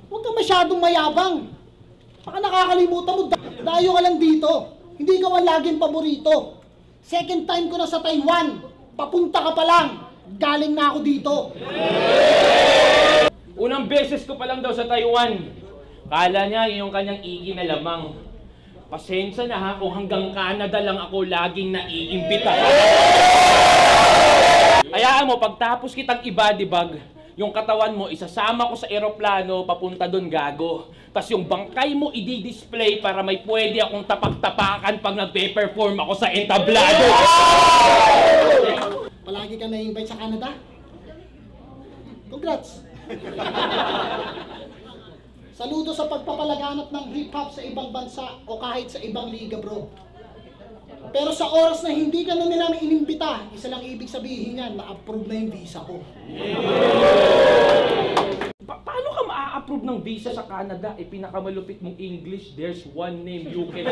Huwag kang masyadong mayabang. Baka nakakalimutan mo, dayo ka lang dito. Hindi ka man laging paborito. Second time ko na sa Taiwan. Papunta ka pa lang. Galing na ako dito. Unang beses ko pa lang daw sa Taiwan. Kala niya yung kanyang igi na lamang. Pasensya na ha kung hanggang Canada lang ako laging naiimbita. Hayaan mo, pagtapos kitang ibadibag, yung katawan mo, isasama ko sa eroplano papunta doon gago. Tapos yung bangkay mo, i-display para may pwede akong tapak-tapakan pag nagpe-perform ako sa entablado. Palagi ka na-invite sa Canada? Congrats! Saludo sa pagpapalaganap ng hip-hop sa ibang bansa o kahit sa ibang liga, bro. Pero sa oras na hindi ka na nila inimbita, isa lang ibig sabihin yan, na-approve na yung visa ko. Paano ka maa-approve ng visa sa Canada? Eh, pinakamalupit mong English, there's one name you can